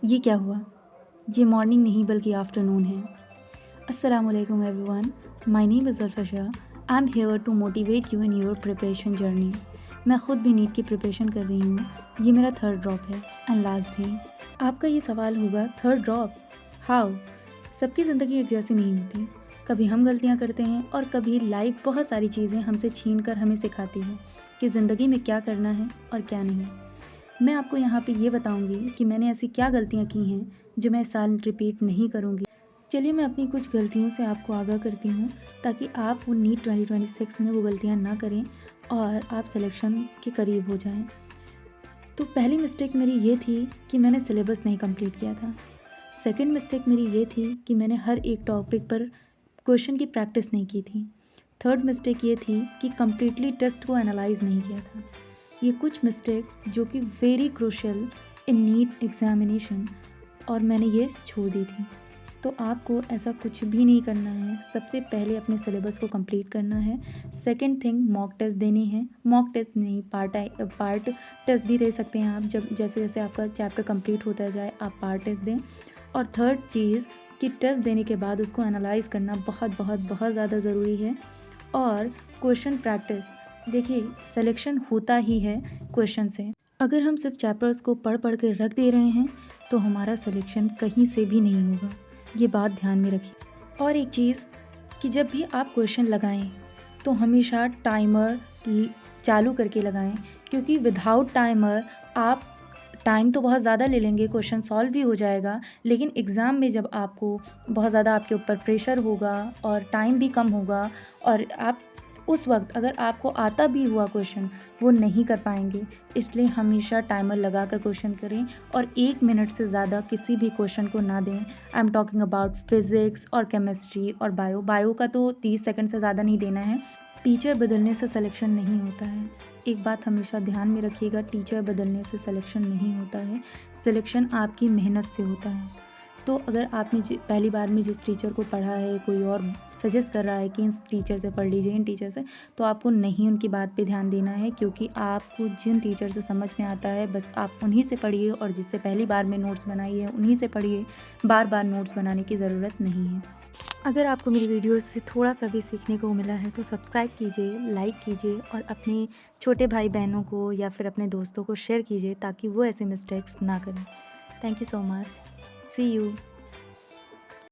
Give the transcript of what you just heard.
ये क्या हुआ? ये मॉर्निंग नहीं बल्कि आफ्टरनून है। अस्सलामुअलैकुम everyone, my name is Zulfa. I am here to motivate you in your preparation journey. मैं ख़ुद भी नीट की प्रिपरेशन कर रही हूँ। ये मेरा थर्ड ड्रॉप है एंड लास्ट भी। आपका ये सवाल होगा, थर्ड ड्रॉप हाउ? सबकी ज़िंदगी एक जैसी नहीं होती। कभी हम गलतियाँ करते हैं और कभी लाइफ बहुत सारी चीज़ें हमसे छीन कर हमें सिखाती है कि ज़िंदगी में क्या करना है और क्या नहीं। मैं आपको यहाँ पे ये बताऊँगी कि मैंने ऐसी क्या गलतियाँ की हैं जो मैं इस साल रिपीट नहीं करूँगी। चलिए मैं अपनी कुछ गलतियों से आपको आगाह करती हूँ ताकि आप वो नीट 2026 में वो गलतियाँ ना करें और आप सिलेक्शन के करीब हो जाएं। तो पहली मिस्टेक मेरी ये थी कि मैंने सिलेबस नहीं कंप्लीट किया था। सेकंड मिस्टेक मेरी ये थी कि मैंने हर एक टॉपिक पर क्वेश्चन की प्रैक्टिस नहीं की थी। थर्ड मिस्टेक ये थी कि कम्प्लीटली टेस्ट को एनालाइज नहीं किया था। ये कुछ मिस्टेक्स जो कि very crucial in NEET examination और मैंने ये छोड़ दी थी। तो आपको ऐसा कुछ भी नहीं करना है। सबसे पहले अपने सिलेबस को कंप्लीट करना है। सेकंड थिंग, मॉक टेस्ट देनी है। मॉक टेस्ट नहीं, पार्ट टेस्ट भी दे सकते हैं आप। जब जैसे जैसे आपका चैप्टर कंप्लीट होता जाए आप पार्ट टेस्ट दें। और थर्ड चीज़ कि टेस्ट देने के बाद उसको एनालाइज करना बहुत बहुत बहुत ज़्यादा ज़रूरी है। और क्वेश्चन प्रैक्टिस, देखिए सिलेक्शन होता ही है क्वेश्चन से। अगर हम सिर्फ चैप्टर्स को पढ़ पढ़ के रख दे रहे हैं तो हमारा सिलेक्शन कहीं से भी नहीं होगा। ये बात ध्यान में रखिए। और एक चीज़ कि जब भी आप क्वेश्चन लगाएं तो हमेशा टाइमर चालू करके लगाएं, क्योंकि विदाउट टाइमर आप टाइम तो बहुत ज़्यादा ले लेंगे, क्वेश्चन सॉल्व भी हो जाएगा, लेकिन एग्ज़ाम में जब आपको बहुत ज़्यादा आपके ऊपर प्रेशर होगा और टाइम भी कम होगा और आप उस वक्त अगर आपको आता भी हुआ क्वेश्चन वो नहीं कर पाएंगे। इसलिए हमेशा टाइमर लगा कर क्वेश्चन करें और 1 मिनट से ज़्यादा किसी भी क्वेश्चन को ना दें। I am talking about physics और केमिस्ट्री और बायो का तो 30 सेकंड से ज़्यादा नहीं देना है। टीचर बदलने से सिलेक्शन नहीं होता है। एक बात हमेशा ध्यान में रखिएगा, टीचर बदलने से सिलेक्शन नहीं होता है। सिलेक्शन आपकी मेहनत से होता है। तो अगर आपने पहली बार में जिस टीचर को पढ़ा है, कोई और सजेस्ट कर रहा है कि इस टीचर से पढ़ लीजिए, इन टीचर से, तो आपको नहीं उनकी बात पे ध्यान देना है, क्योंकि आपको जिन टीचर से समझ में आता है बस आप उन्हीं से पढ़िए और जिससे पहली बार में नोट्स बनाई है उन्हीं से पढ़िए। बार बार नोट्स बनाने की ज़रूरत नहीं है। अगर आपको मेरी वीडियोस से थोड़ा सा भी सीखने को मिला है तो सब्सक्राइब कीजिए, लाइक कीजिए और अपने छोटे भाई बहनों को या फिर अपने दोस्तों को शेयर कीजिए ताकि वो ऐसे मिस्टेक्स ना करें। Thank you so much. See you.